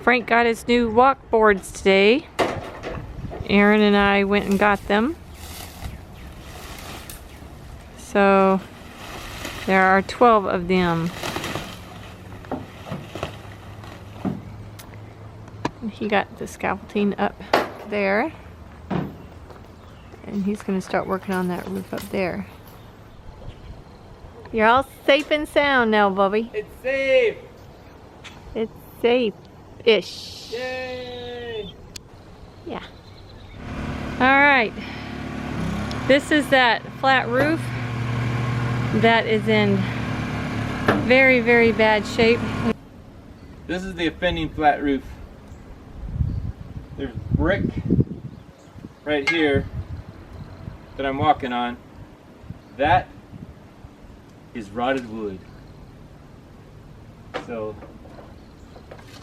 Frank got his new walk boards today. Aaron and I went and got them. So there are 12 of them. And he got the scaffolding up there. And he's going to start working on that roof up there. You're all safe and sound now, Bubby. It's safe! It's safe-ish. Yay! Yeah. Alright. This is that flat roof that is in very, very bad shape. This is the offending flat roof. There's brick right here that I'm walking on. That is rotted wood. So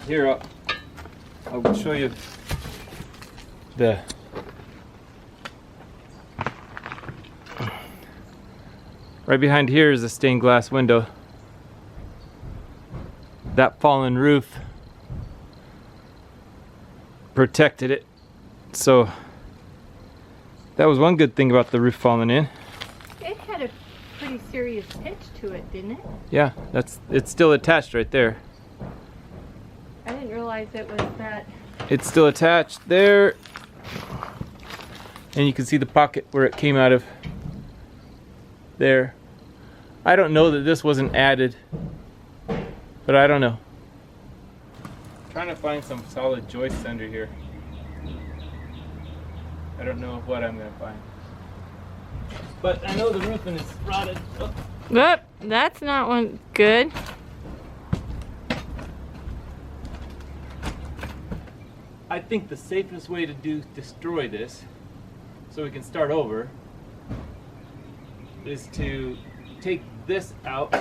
here I'll show you the right behind here is a stained glass window. That fallen roof protected it. So that was one good thing about the roof falling in. It had a pretty serious pitch to it, didn't it? Yeah, it's still attached right there. I didn't realize it was that. It's still attached there. And you can see the pocket where it came out of there. I don't know that this wasn't added, but I don't know. I'm trying to find some solid joists under here. I don't know what I'm gonna find. But I know the roofing is rotted. Oh. Whoop, that's not one good. I think the safest way to destroy this, so we can start over, is to take this out,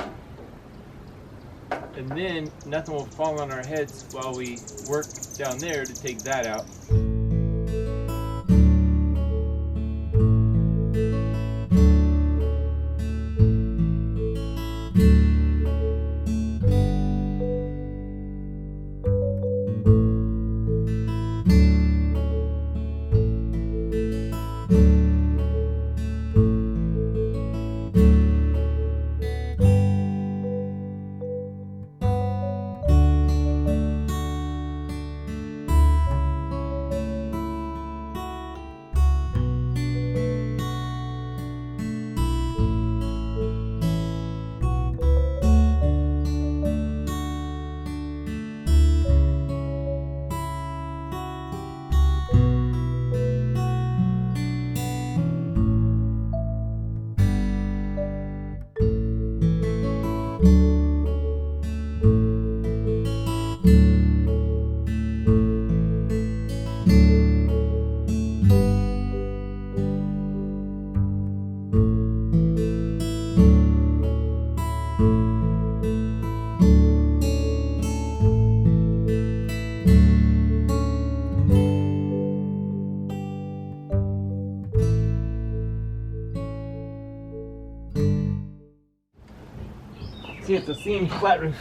and then nothing will fall on our heads while we work down there to take that out. See, it's a seamed flat roof.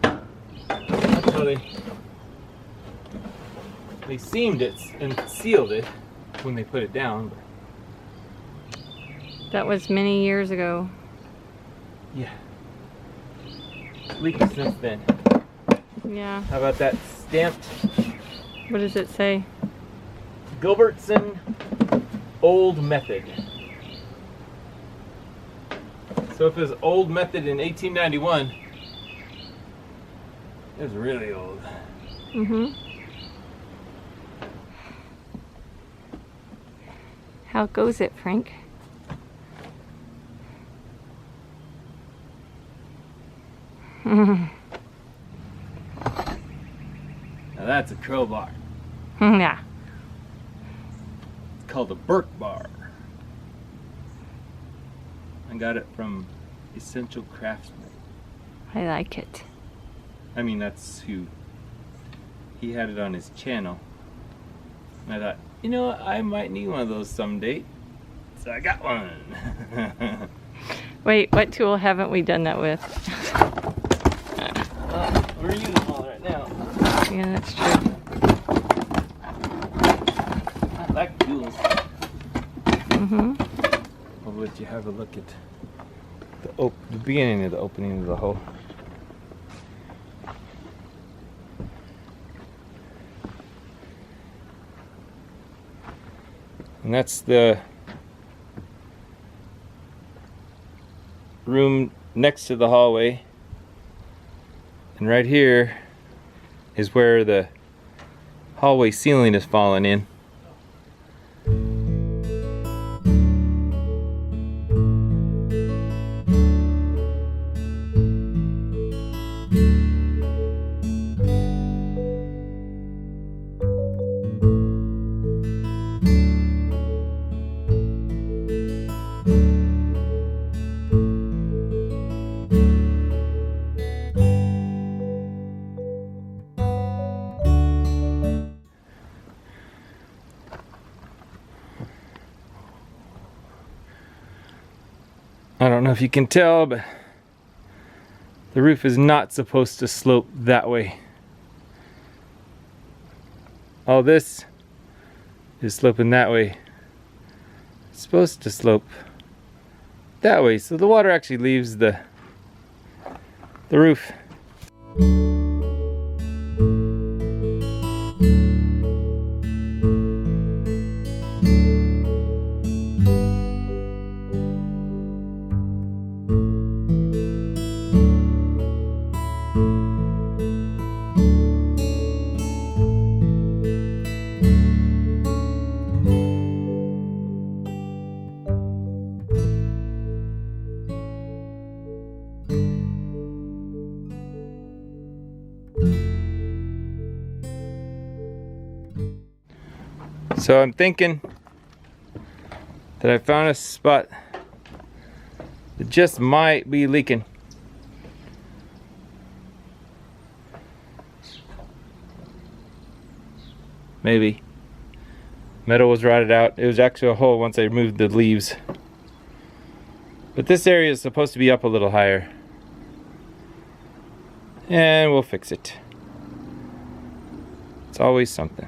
That's how they seamed it and sealed it when they put it down. That was many years ago. Yeah. It's leaking since then. Yeah. How about that stamped? What does it say? Gilbertson Old Method. So if it was old method in 1891, it was really old. Mm-hmm. How goes it, Frank? Now that's a crowbar. Yeah. It's called a Burke bar. I got it from Essential Craftsman. I like it. I mean, that's who, he had it on his channel. And I thought, you know what, I might need one of those someday. So I got one. Wait, what tool haven't we done that with? We're using them all right now. Yeah, that's true. I like tools. Mm-hmm. I'll let you have a look at the beginning of the opening of the hole. And that's the room next to the hallway. And right here is where the hallway ceiling is falling in. I don't know if you can tell, but the roof is not supposed to slope that way. All this is sloping that way. It's supposed to slope that way, so the water actually leaves the roof. So I'm thinking that I found a spot that just might be leaking. Maybe. Metal was rotted out. It was actually a hole once I removed the leaves. But this area is supposed to be up a little higher. And we'll fix it. It's always something.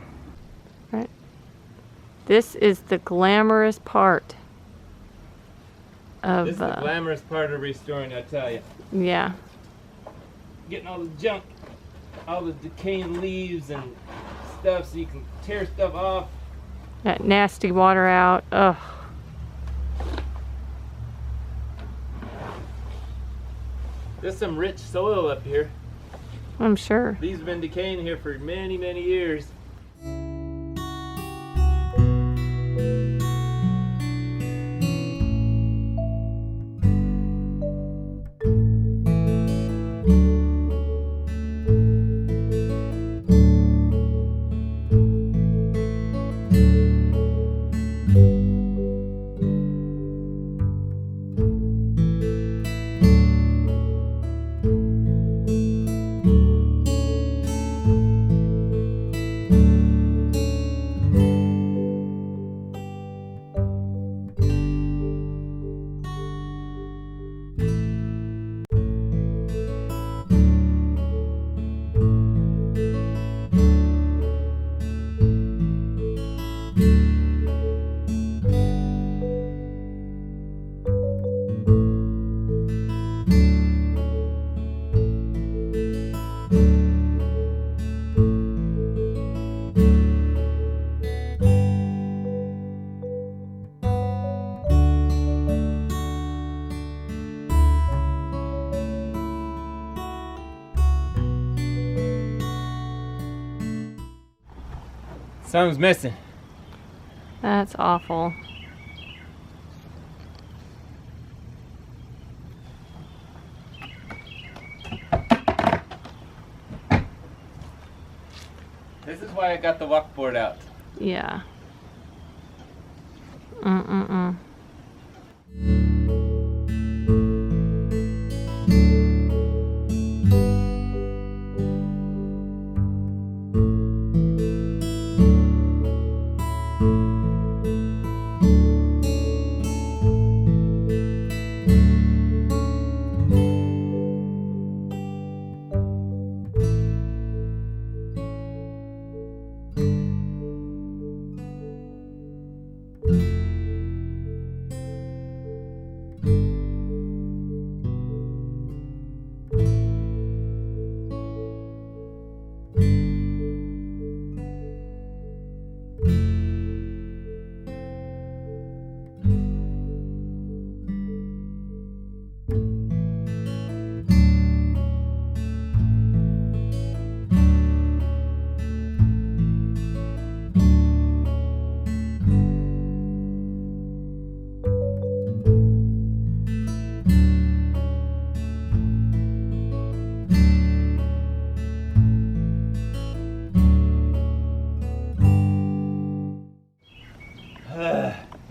Right. This is the glamorous part of This is the glamorous part of restoring, I tell you. yeah. Getting all the junk, all the decaying leaves and stuff so you can tear stuff off. That nasty water out. Ugh. There's some rich soil up here. I'm sure. These have been decaying here for many, many years. Something's missing. That's awful. This is why I got the walkboard out. Yeah. Mm-mm-mm.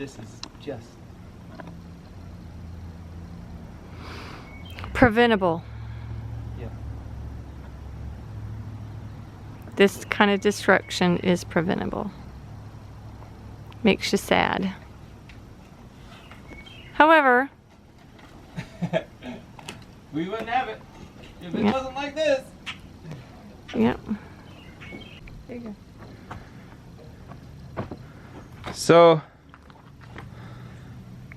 This is just Preventable. yeah. This kind of destruction is preventable. Makes you sad. However, We wouldn't have it if it Yeah. wasn't like this. yep. There you go. So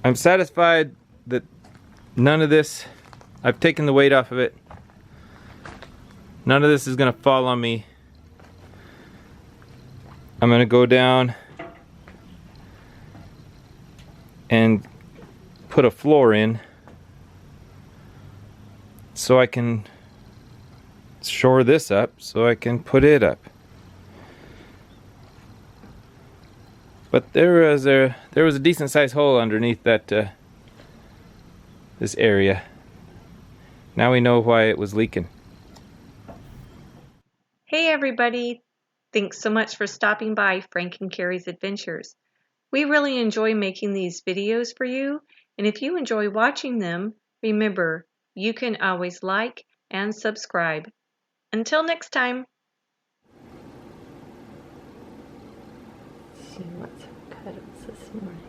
I'm satisfied that none of this, I've taken the weight off of it. None of this is gonna fall on me. I'm gonna go down and put a floor in so I can shore this up so I can put it up. But there was a decent sized hole underneath that this area. Now we know why it was leaking. Hey everybody! Thanks so much for stopping by Frank and Carrie's Adventures. We really enjoy making these videos for you, and if you enjoy watching them, remember, you can always like and subscribe. Until next time! She wants her cuddles this morning.